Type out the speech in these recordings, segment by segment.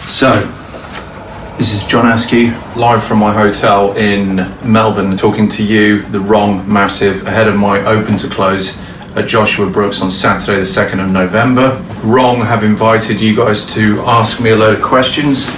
So, this is John Askew, live from my hotel in Melbourne, talking to you, the Rong Massive, ahead of my open to close at Joshua Brooks on Saturday the 2nd of November. Rong have invited you guys to ask me a load of questions,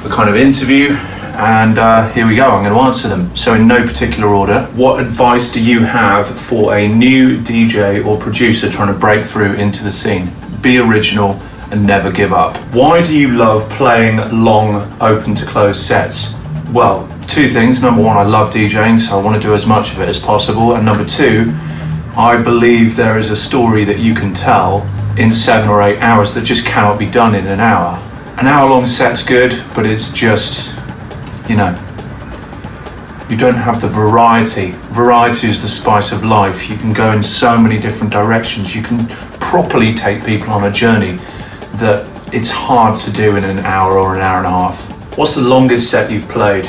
a kind of interview, and here we go, I'm going to answer them. So in no particular order, what advice do you have for a new DJ or producer trying to break through into the scene? Be original and never give up. Why do you love playing long open to close sets? Well, two things. Number one, I love DJing, so I want to do as much of it as possible. And number two, I believe there is a story that you can tell in 7 or 8 hours that just cannot be done in an hour. An hour-long set's good, but it's just, you know, you don't have the variety. Variety is the spice of life. You can go in so many different directions. You can properly take people on a journey that it's hard to do in an hour or an hour and a half. What's the longest set you've played?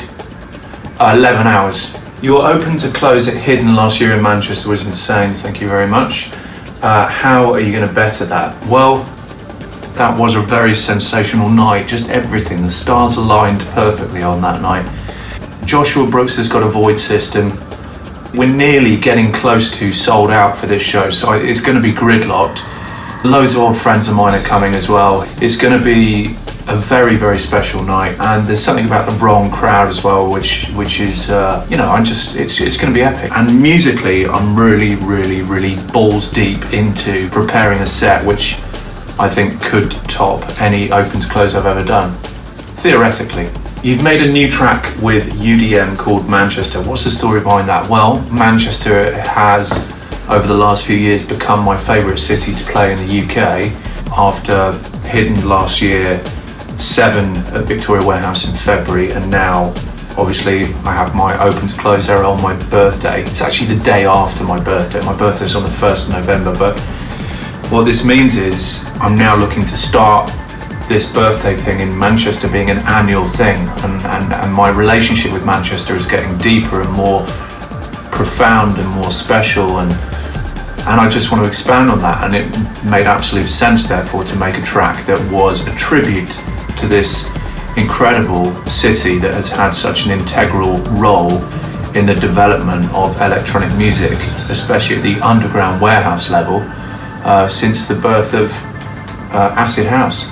11 hours. Your open to close at Hidden last year in Manchester was insane, thank you very much. How are you going to better that? Well, that was a very sensational night, just everything. The stars aligned perfectly on that night. Joshua Brooks has got a void system. We're nearly getting close to sold out for this show, so it's going to be gridlocked. Loads of old friends of mine are coming as well. It's going to be a very, very special night, and there's something about the Rong crowd as well, which is, you know, it's going to be epic. And musically, I'm really balls deep into preparing a set, which I think could top any open to close I've ever done, theoretically. You've made a new track with UDM called Manchester. What's the story behind that? Well, Manchester has, over the last few years, become my favourite city to play in the UK. After Hidden last year, 7 at Victoria Warehouse in February, and now obviously I have my open to close there on my birthday. It's actually the day after my birthday. My birthday's on the 1st of November, but what this means is I'm now looking to start this birthday thing in Manchester being an annual thing, and my relationship with Manchester is getting deeper and more profound and more special, and I just want to expand on that, and it made absolute sense therefore to make a track that was a tribute to this incredible city that has had such an integral role in the development of electronic music, especially at the underground warehouse level, since the birth of Acid House.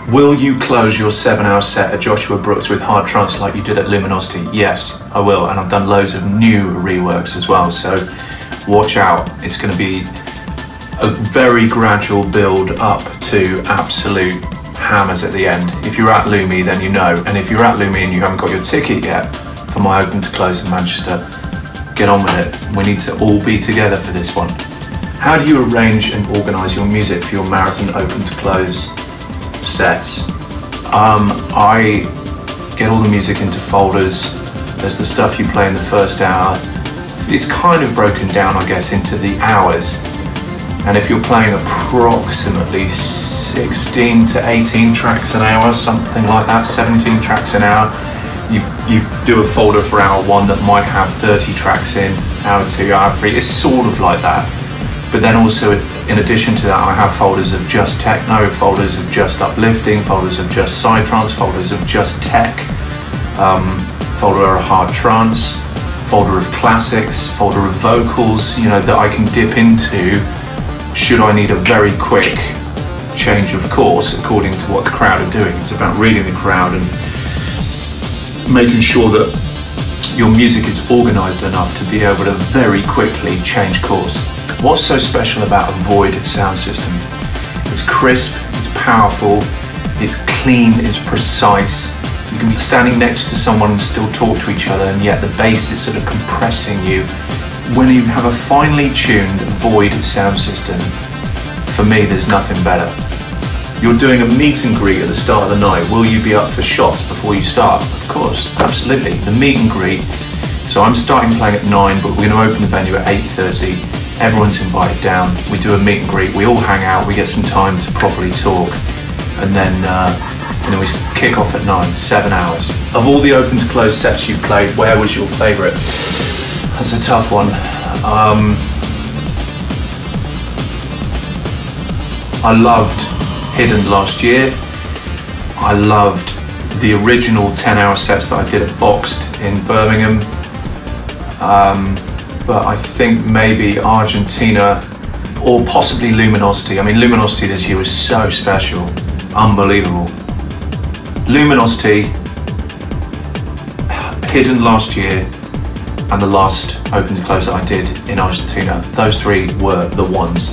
Will you close your 7-hour set at Joshua Brooks with hard trance like you did at Luminosity? Yes, I will, and I've done loads of new reworks as well, so watch out. It's going to be a very gradual build up to absolute hammers at the end. If you're at Lumi, then you know, and if you're at Lumi and you haven't got your ticket yet for my open to close in Manchester, get on with it. We need to all be together for this one. How do you arrange and organise your music for your marathon open to close sets? I get all the music into folders. There's the stuff you play in the first hour. It's kind of broken down, I guess, into the hours. And if you're playing approximately 16 to 18 tracks an hour, something like that, 17 tracks an hour, you do a folder for hour 1 that might have 30 tracks in, hour 2, hour 3. It's sort of like that. But then also, in addition to that, I have folders of just techno, folders of just uplifting, folders of just psytrance, folders of just tech, folder of hard trance, folder of classics, folder of vocals, you know, that I can dip into should I need a very quick change of course according to what the crowd are doing. It's about reading the crowd and making sure that your music is organised enough to be able to very quickly change course. What's so special about a void sound system? It's crisp, it's powerful, it's clean, it's precise. You can be standing next to someone and still talk to each other, and yet the bass is sort of compressing you. When you have a finely tuned void sound system, for me there's nothing better. You're doing a meet and greet at the start of the night. Will you be up for shots before you start? Of course, absolutely. The meet and greet. So I'm starting playing at 9, but we're going to open the venue at 8:30. Everyone's invited down. We do a meet and greet. We all hang out. We get some time to properly talk, and then we kick off at 9. 7 hours. Of all the open to close sets you've played, where was your favourite? That's a tough one. I loved Hidden last year. I loved the original 10-hour sets that I did at Boxed in Birmingham. But I think maybe Argentina or possibly Luminosity. I mean, Luminosity this year was so special, unbelievable. Luminosity, Hidden last year, and the last open to close that I did in Argentina. Those three were the ones.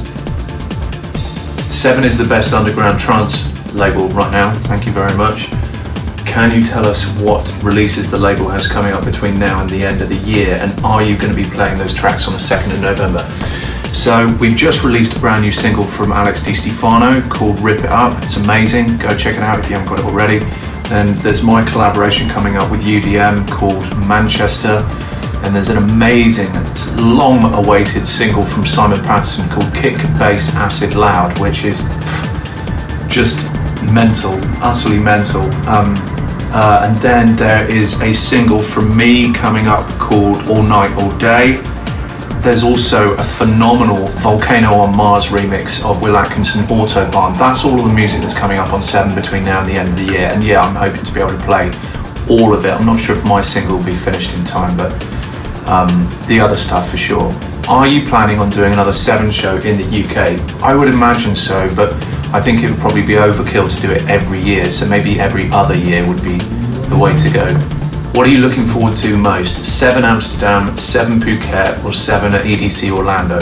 Seven is the best underground trance label right now, thank you very much. Can you tell us what releases the label has coming up between now and the end of the year, and are you going to be playing those tracks on the 2nd of November? So we've just released a brand new single from Alex Di Stefano called Rip It Up. It's amazing, go check it out if you haven't got it already. Then there's my collaboration coming up with UDM called Manchester, and there's an amazing, long-awaited single from Simon Patterson called Kick Bass Acid Loud, which is just mental, utterly mental. And then there is a single from me coming up called All Night All Day. There's also a phenomenal Volcano on Mars remix of Will Atkinson Autobahn. That's all of the music that's coming up on 7 between now and the end of the year. And yeah, I'm hoping to be able to play all of it. I'm not sure if my single will be finished in time, but the other stuff for sure. Are you planning on doing another 7 show in the UK? I would imagine so, but I think it would probably be overkill to do it every year, so maybe every other year would be the way to go. What are you looking forward to most? 7 Amsterdam, 7 Phuket, or 7 at EDC Orlando?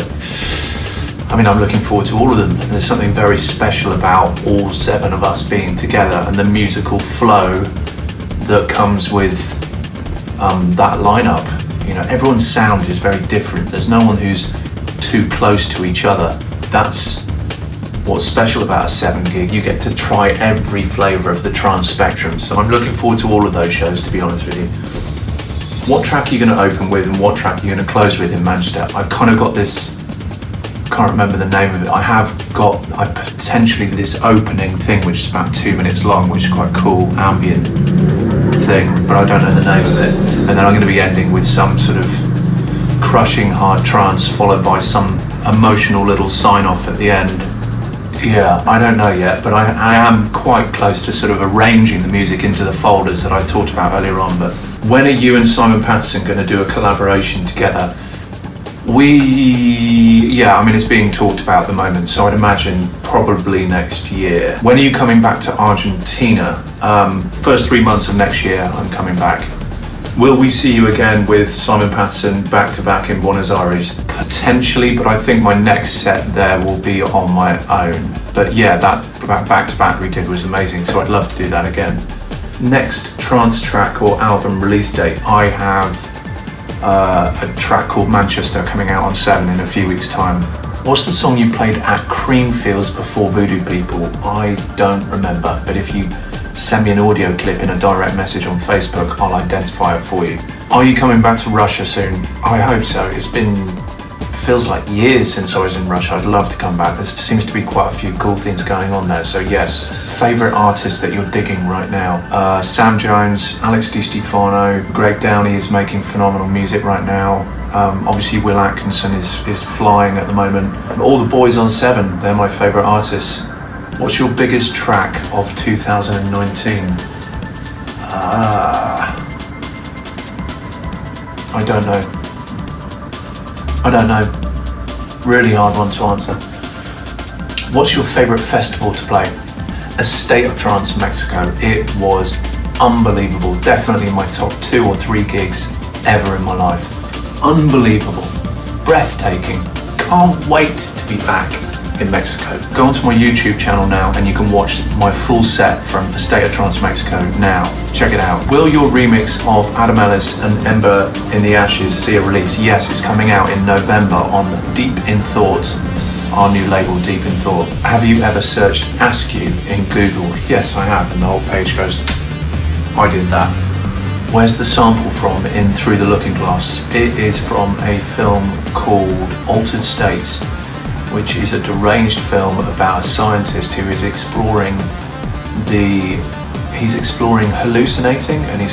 I mean, I'm looking forward to all of them. There's something very special about all 7 of us being together and the musical flow that comes with that lineup. You know, everyone's sound is very different. There's no one who's too close to each other. That's what's special about a 7 gig. You get to try every flavour of the trance spectrum. So I'm looking forward to all of those shows, to be honest with you. What track are you going to open with and what track are you going to close with in Manchester? I've kind of got this, can't remember the name of it. I potentially this opening thing which is about 2 minutes long, which is quite cool, ambient thing, but I don't know the name of it. And then I'm going to be ending with some sort of crushing hard trance followed by some emotional little sign off at the end. Yeah, I don't know yet, but I am quite close to sort of arranging the music into the folders that I talked about earlier on. But when are you and Simon Patterson going to do a collaboration together? I mean, it's being talked about at the moment, so I'd imagine probably next year. When are you coming back to Argentina? First 3 months of next year, I'm coming back. Will we see you again with Simon Patterson back-to-back in Buenos Aires? Potentially, but I think my next set there will be on my own. But yeah, that back-to-back we did was amazing, so I'd love to do that again. Next trance track or album release date, I have a track called Manchester coming out on 7 in a few weeks' time. What's the song you played at Creamfields before Voodoo People? I don't remember, but if you send me an audio clip in a direct message on Facebook, I'll identify it for you. Are you coming back to Russia soon? I hope so. Feels like years since I was in Russia. I'd love to come back. There seems to be quite a few cool things going on there, so yes. Favourite artists that you're digging right now? Sam Jones, Alex Di Stefano, Greg Downey is making phenomenal music right now. Obviously Will Atkinson is flying at the moment. All the boys on 7, they're my favourite artists. What's your biggest track of 2019? I don't know. Really hard one to answer. What's your favourite festival to play? A State of Trance Mexico. It was unbelievable. Definitely my top 2 or 3 gigs ever in my life. Unbelievable. Breathtaking. Can't wait to be back in Mexico. Go onto my YouTube channel now and you can watch my full set from A State of Trance Mexico now. Check it out. Will your remix of Adam Ellis and Ember in the Ashes see a release? Yes, it's coming out in November on Deep in Thought, our new label Deep in Thought. Have you ever searched Askew in Google? Yes, I have, and the whole page goes, I did that. Where's the sample from in Through the Looking Glass? It is from a film called Altered States, which is a deranged film about a scientist who is exploring hallucinating, and he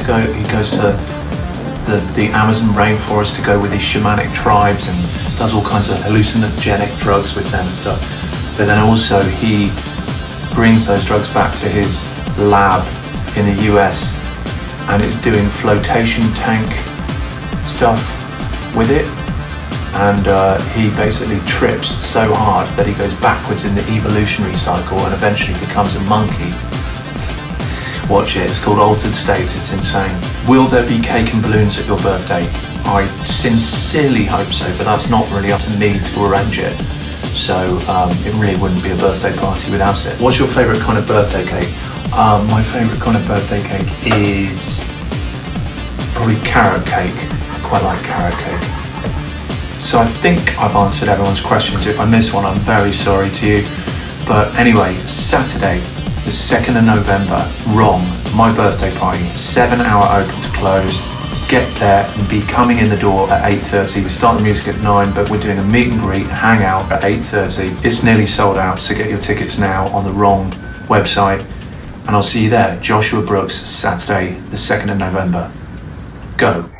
goes to the Amazon rainforest to go with these shamanic tribes and does all kinds of hallucinogenic drugs with them and stuff. But then also he brings those drugs back to his lab in the US, and it's doing flotation tank stuff with it, and he basically trips so hard that he goes backwards in the evolutionary cycle and eventually becomes a monkey. Watch it, it's called Altered States, it's insane. Will there be cake and balloons at your birthday? I sincerely hope so, but that's not really up to me to arrange it. So it really wouldn't be a birthday party without it. What's your favourite kind of birthday cake? My favourite kind of birthday cake is probably carrot cake. I quite like carrot cake. So I think I've answered everyone's questions. If I miss one, I'm very sorry to you. But anyway, Saturday, the 2nd of November, Rong, my birthday party, 7-hour open to close. Get there and be coming in the door at 8:30. We start the music at 9, but we're doing a meet and greet, hang out at 8:30. It's nearly sold out, so get your tickets now on the Rong website. And I'll see you there, Joshua Brooks, Saturday, the 2nd of November. Go.